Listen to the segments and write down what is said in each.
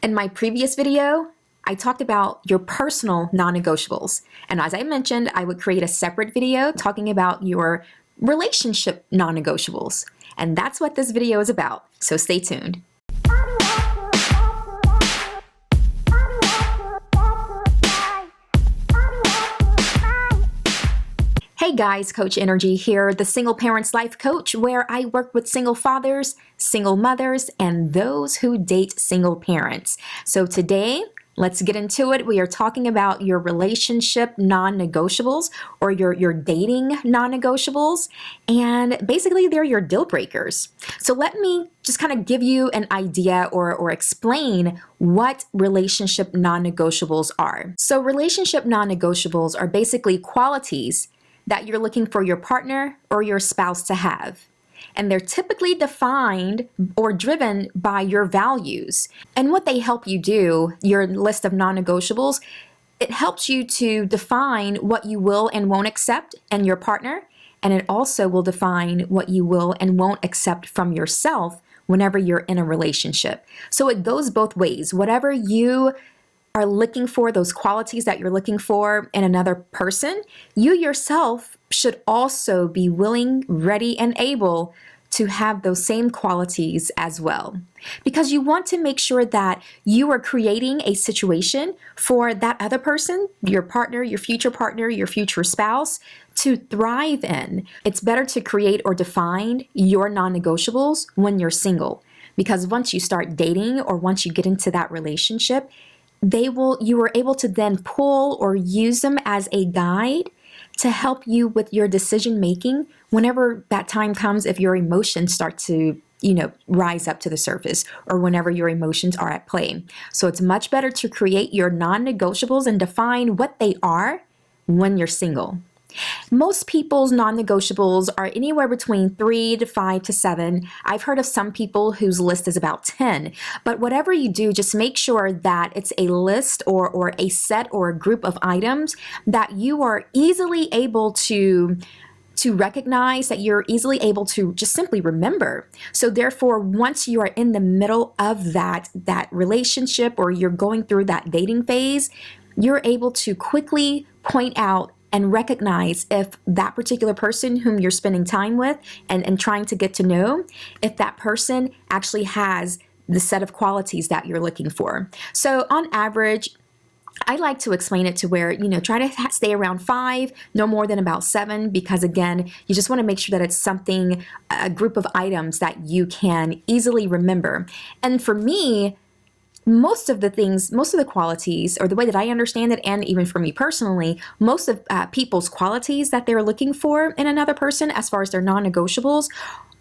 In my previous video, I talked about your personal non-negotiables. And as I mentioned, I would create a separate video talking about your relationship non-negotiables. And that's what this video is about. So stay tuned. Hey guys, Coach Nrgy here, the Single Parents Life Coach, where I work with single fathers, single mothers, and those who date single parents. So today, let's get into it. We are talking about your relationship non-negotiables or your dating non-negotiables, and basically they're your deal breakers. So let me just kind of give you an idea or explain what relationship non-negotiables are. So relationship non-negotiables are basically qualities that you're looking for your partner or your spouse to have. And they're typically defined or driven by your values. And what they help you do, your list of non-negotiables, it helps you to define what you will and won't accept in your partner. And it also will define what you will and won't accept from yourself whenever you're in a relationship. So it goes both ways. Whatever you are looking for, those qualities that you're looking for in another person, you yourself should also be willing, ready, and able to have those same qualities as well. Because you want to make sure that you are creating a situation for that other person, your partner, your future spouse, to thrive in. It's better to create or define your non-negotiables when you're single. Because once you start dating or once you get into that relationship, you are able to then pull or use them as a guide to help you with your decision making whenever that time comes, if your emotions start to rise up to the surface or whenever your emotions are at play. So it's much better to create your non-negotiables and define what they are when you're single. Most people's non-negotiables are anywhere between 3 to 5 to 7. I've heard of some people whose list is about 10. But whatever you do, just make sure that it's a list or a set or a group of items that you are easily able to recognize, that you're easily able to just simply remember. So therefore, once you are in the middle of that relationship or you're going through that dating phase, you're able to quickly point out and recognize if that particular person whom you're spending time with and trying to get to know, if that person actually has the set of qualities that you're looking for. So on average, I like to explain it to where, try to stay around 5, no more than about 7, because again, you just want to make sure that it's something, a group of items that you can easily remember. And for me, most of the qualities, or the way that I understand it, and even for me personally, most of people's qualities that they're looking for in another person as far as their non-negotiables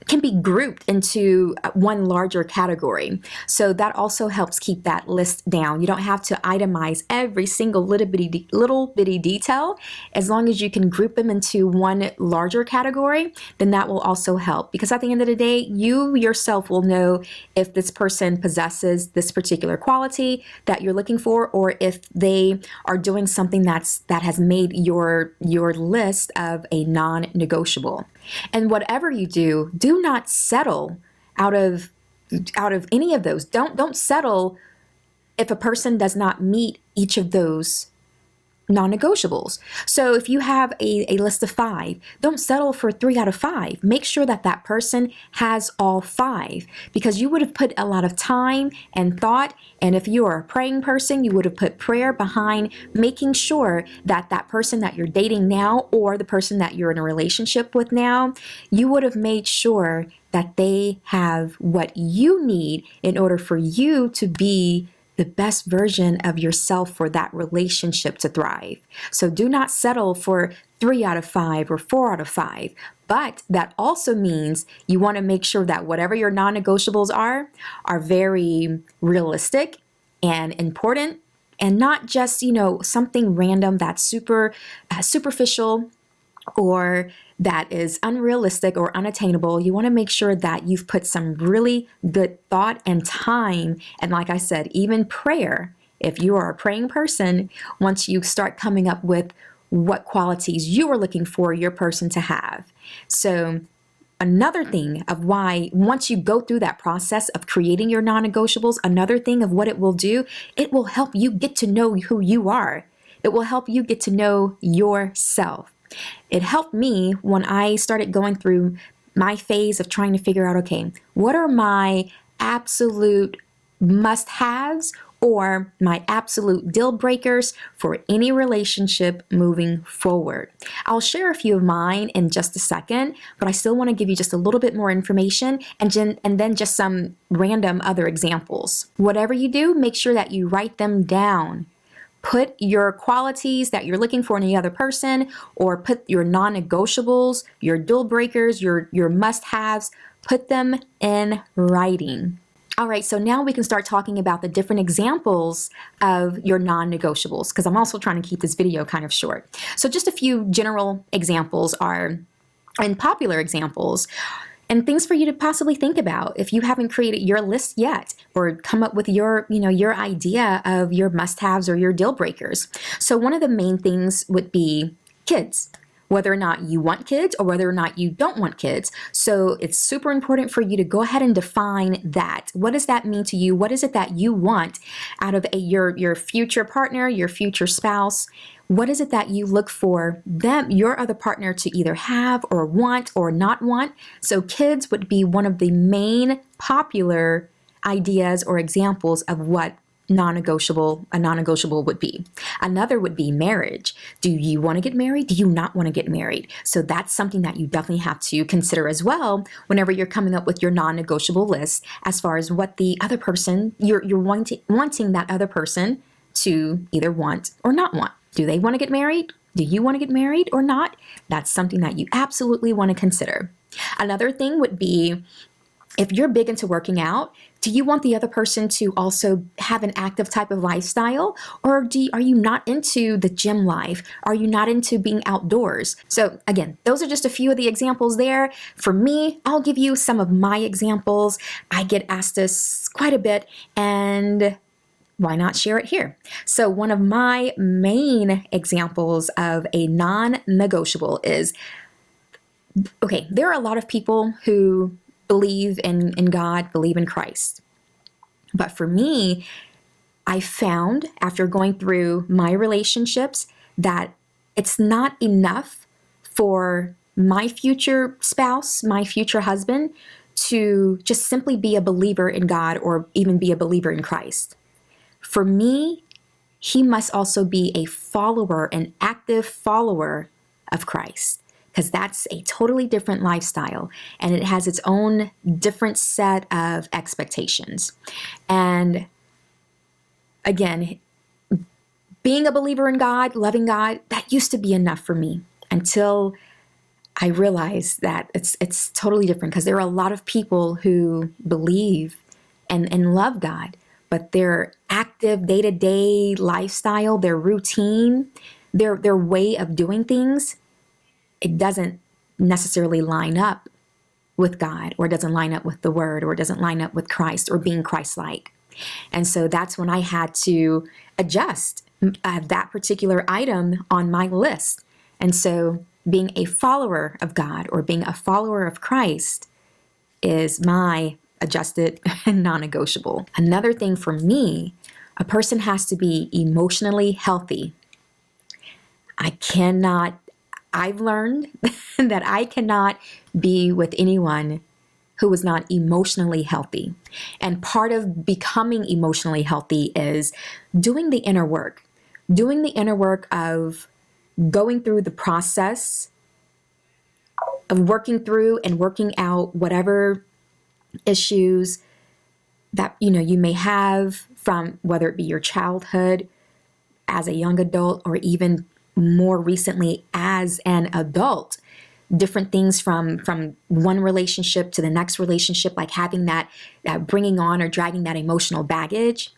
can be grouped into one larger category. So that also helps keep that list down. You don't have to itemize every single little bitty detail. As long as you can group them into one larger category, then that will also help. Because at the end of the day, you yourself will know if this person possesses this particular quality that you're looking for, or if they are doing something that has made your list of a non-negotiable. And whatever you do, do not settle out of any of those. Don't settle if a person does not meet each of those non-negotiables. So if you have a list of 5, don't settle for 3 out of 5. Make sure that that person has all 5, because you would have put a lot of time and thought, and if you are a praying person, you would have put prayer behind making sure that that person that you're dating now, or the person that you're in a relationship with now, you would have made sure that they have what you need in order for you to be the best version of yourself for that relationship to thrive. So do not settle for 3 out of 5 or 4 out of 5. But that also means you want to make sure that whatever your non-negotiables are very realistic and important, and not just, something random that's superficial or that is unrealistic or unattainable. You want to make sure that you've put some really good thought and time, and like I said, even prayer. If you are a praying person, once you start coming up with what qualities you are looking for your person to have. So another thing of why, once you go through that process of creating your non-negotiables, another thing of what it will do, it will help you get to know who you are. It will help you get to know yourself. It helped me when I started going through my phase of trying to figure out, okay, what are my absolute must-haves or my absolute deal breakers for any relationship moving forward. I'll share a few of mine in just a second, but I still want to give you just a little bit more information and then just some random other examples. Whatever you do, make sure that you write them down. Put your qualities that you're looking for in the other person, or put your non-negotiables, your deal breakers, your must-haves, put them in writing. All right, so now we can start talking about the different examples of your non-negotiables, because I'm also trying to keep this video kind of short. So just a few general examples are, and popular examples, and things for you to possibly think about if you haven't created your list yet, or come up with your idea of your must-haves or your deal breakers. So one of the main things would be kids. Whether or not you want kids or whether or not you don't want kids. So it's super important for you to go ahead and define that. What does that mean to you? What is it that you want out of your future partner, your future spouse? What is it that you look for your other partner to either have or want or not want? So kids would be one of the main popular ideas or examples of what a non-negotiable would be. Another would be marriage. Do you want to get married? Do you not want to get married? So that's something that you definitely have to consider as well whenever you're coming up with your non-negotiable list, as far as what the other person, you're wanting that other person to either want or not want. Do they want to get married? Do you want to get married or not? That's something that you absolutely want to consider. Another thing would be, if you're big into working out, do you want the other person to also have an active type of lifestyle? Or are you not into the gym life? Are you not into being outdoors? So again, those are just a few of the examples there. For me, I'll give you some of my examples. I get asked this quite a bit, and why not share it here? So one of my main examples of a non-negotiable is, okay, there are a lot of people who believe in God, believe in Christ. But for me, I found after going through my relationships that it's not enough for my future spouse, my future husband, to just simply be a believer in God or even be a believer in Christ. For me, he must also be a follower, an active follower of Christ, because that's a totally different lifestyle and it has its own different set of expectations. And again, being a believer in God, loving God, that used to be enough for me until I realized that it's totally different, because there are a lot of people who believe and love God, but their active day-to-day lifestyle, their routine, their way of doing things, it doesn't necessarily line up with God, or it doesn't line up with the Word, or it doesn't line up with Christ or being Christ-like. And so that's when I had to adjust that particular item on my list. And so being a follower of God or being a follower of Christ is my adjusted non-negotiable. Another thing for me, a person has to be emotionally healthy. I've learned that I cannot be with anyone who is not emotionally healthy. And part of becoming emotionally healthy is doing the inner work of going through the process of working through and working out whatever issues that you may have, from whether it be your childhood, as a young adult, or even more recently as an adult. Different things from one relationship to the next relationship, like having that bringing on or dragging that emotional baggage.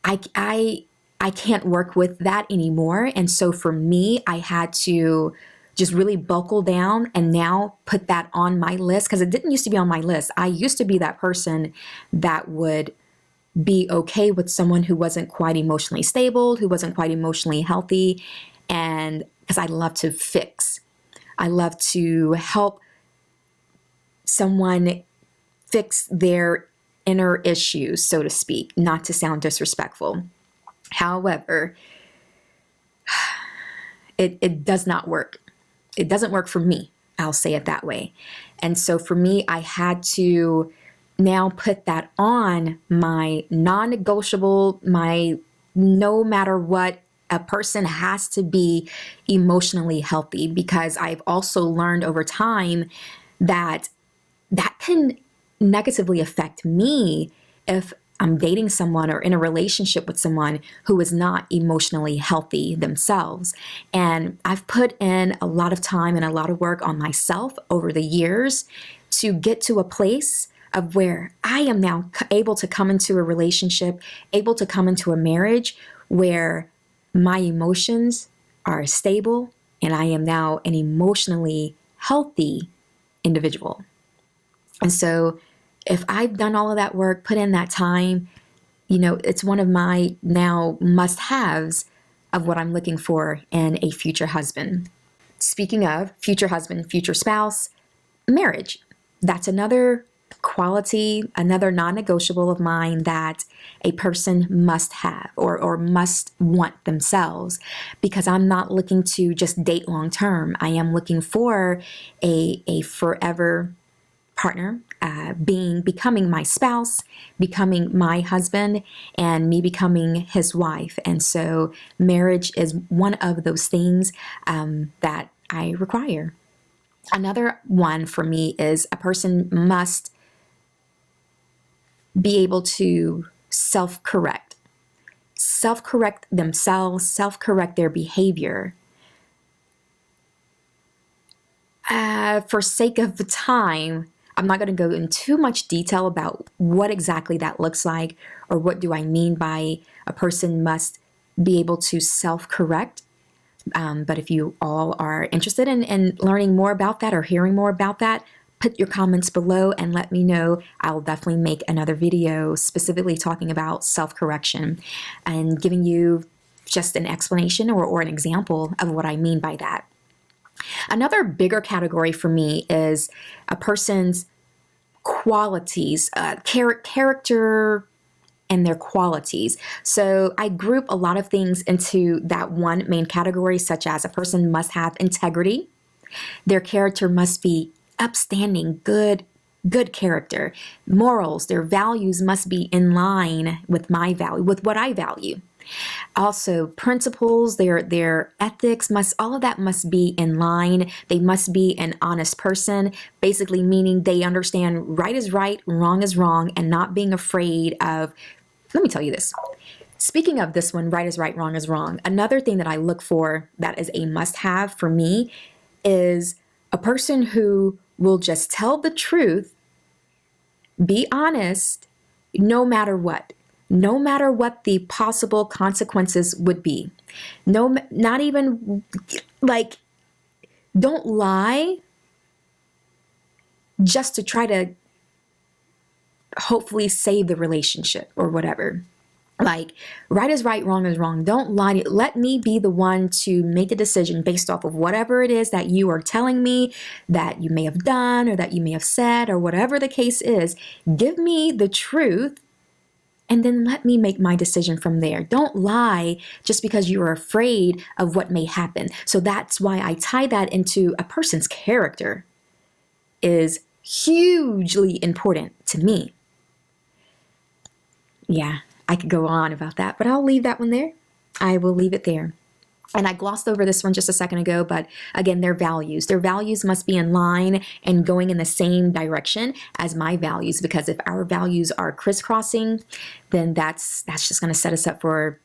I can't work with that anymore. And so for me, I had to just really buckle down and now put that on my list, because it didn't used to be on my list. I used to be that person that would be okay with someone who wasn't quite emotionally stable, who wasn't quite emotionally healthy. And because I love to fix, I love to help someone fix their inner issues, so to speak, not to sound disrespectful. However, it does not work. It doesn't work for me. I'll say it that way. And so for me, I had to now put that on my non-negotiable, my no matter what, a person has to be emotionally healthy, because I've also learned over time that that can negatively affect me if I'm dating someone or in a relationship with someone who is not emotionally healthy themselves. And I've put in a lot of time and a lot of work on myself over the years to get to a place of where I am now able to come into a relationship, able to come into a marriage where my emotions are stable and I am now an emotionally healthy individual. And so if I've done all of that work, put in that time, it's one of my now must-haves of what I'm looking for in a future husband. Speaking of future husband, future spouse, marriage. That's another quality, another non-negotiable of mine that a person must have or must want themselves, because I'm not looking to just date long term. I am looking for a forever partner, becoming my spouse, becoming my husband, and me becoming his wife. And so marriage is one of those things that I require. Another one for me is a person must be able to self-correct themselves, self-correct their behavior. For sake of the time, I'm not going to go in too much detail about what exactly that looks like or what do I mean by a person must be able to self-correct. But if you all are interested in learning more about that or hearing more about that, put your comments below and let me know. I'll definitely make another video specifically talking about self-correction and giving you just an explanation or an example of what I mean by that. Another bigger category for me is a person's qualities, character and their qualities. So I group a lot of things into that one main category, such as a person must have integrity. Their character must be upstanding, good character. Morals, their values must be in line with my value, with what I value. Also, principles, their ethics all of that must be in line. They must be an honest person, basically meaning they understand right is right, wrong is wrong, and not being afraid of, let me tell you this. Speaking of this one, right is right, wrong is wrong, another thing that I look for that is a must-have for me is a person who will just tell the truth, be honest, no matter what. No matter what the possible consequences would be. No, not even like, don't lie just to try to hopefully save the relationship or whatever. Like, right is right, wrong is wrong. Don't lie. Let me be the one to make a decision based off of whatever it is that you are telling me that you may have done or that you may have said or whatever the case is. Give me the truth. And then let me make my decision from there. Don't lie just because you are afraid of what may happen. So that's why I tie that into a person's character is hugely important to me. Yeah, I could go on about that, but I'll leave that one there. I will leave it there. And I glossed over this one just a second ago, but again, their values. Their values must be in line and going in the same direction as my values, because if our values are crisscrossing, then that's just going to set us up for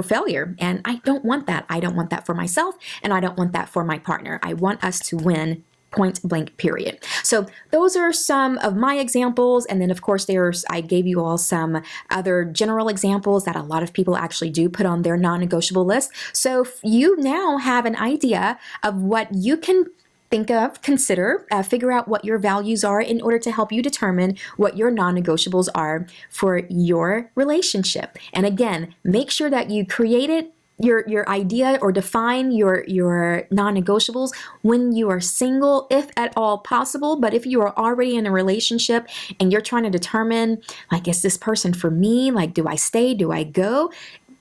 failure. And I don't want that. I don't want that for myself, and I don't want that for my partner. I want us to win, point blank, period. So those are some of my examples. And then of course I gave you all some other general examples that a lot of people actually do put on their non-negotiable list. So you now have an idea of what you can think of, consider, figure out what your values are in order to help you determine what your non-negotiables are for your relationship. And again, make sure that you create it your idea or define your non-negotiables when you are single, if at all possible. But if you are already in a relationship and you're trying to determine, like, is this person for me? Like, do I stay? Do I go?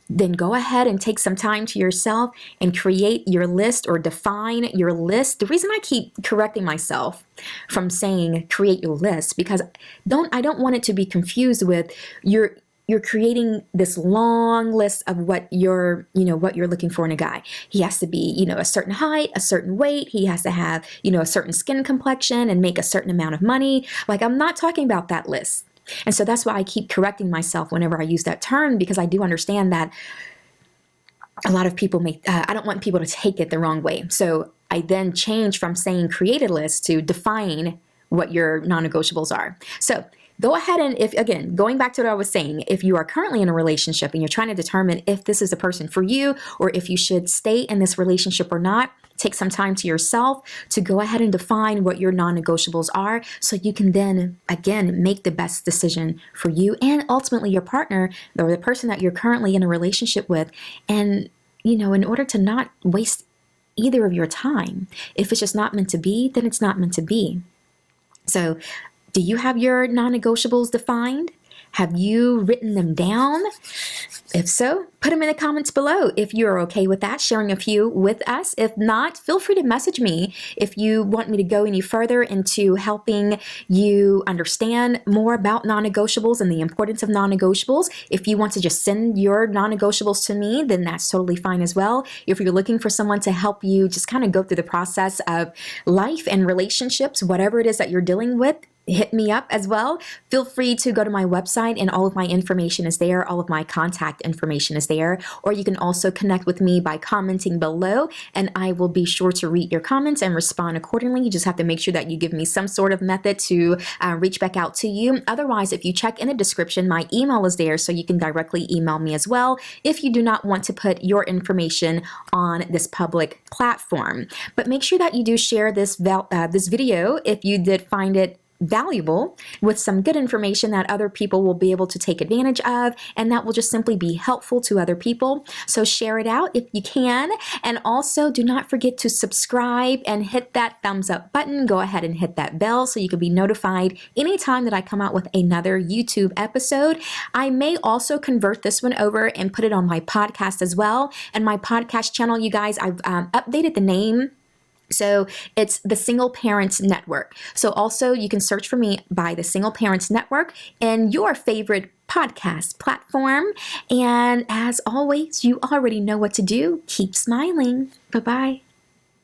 Then go ahead and take some time to yourself and create your list or define your list. The reason I keep correcting myself from saying create your list, because I don't want it to be confused with you're creating this long list of what you're looking for in a guy. He has to be, a certain height, a certain weight. He has to have, a certain skin complexion and make a certain amount of money. Like, I'm not talking about that list. And so that's why I keep correcting myself whenever I use that term, because I do understand that a lot of people I don't want people to take it the wrong way. So I then change from saying create a list to define what your non-negotiables are. So go ahead and, if again, going back to what I was saying, if you are currently in a relationship and you're trying to determine if this is a person for you or if you should stay in this relationship or not, take some time to yourself to go ahead and define what your non-negotiables are, so you can then, again, make the best decision for you and ultimately your partner or the person that you're currently in a relationship with. And, in order to not waste either of your time, if it's just not meant to be, then it's not meant to be. So, do you have your non-negotiables defined? Have you written them down? If so, put them in the comments below if you're okay with that, sharing a few with us. If not, feel free to message me if you want me to go any further into helping you understand more about non-negotiables and the importance of non-negotiables. If you want to just send your non-negotiables to me, then that's totally fine as well. If you're looking for someone to help you just kind of go through the process of life and relationships, whatever it is that you're dealing with, hit me up as well. Feel free to go to my website and all of my information is there. All of my contact information is there. Or you can also connect with me by commenting below and I will be sure to read your comments and respond accordingly. You just have to make sure that you give me some sort of method to reach back out to you. Otherwise, if you check in the description, my email is there so you can directly email me as well if you do not want to put your information on this public platform. But make sure that you do share this video if you did find it valuable with some good information that other people will be able to take advantage of, and that will just simply be helpful to other people. So share it out if you can, and also do not forget to subscribe and hit that thumbs up button. Go ahead and hit that bell so you can be notified anytime that I come out with another YouTube episode. I may also convert this one over and put it on my podcast as well. And my podcast channel, you guys, I've updated the name. So it's the Single Parents Network. So also you can search for me by the Single Parents Network in your favorite podcast platform. And as always, you already know what to do. Keep smiling. Bye-bye.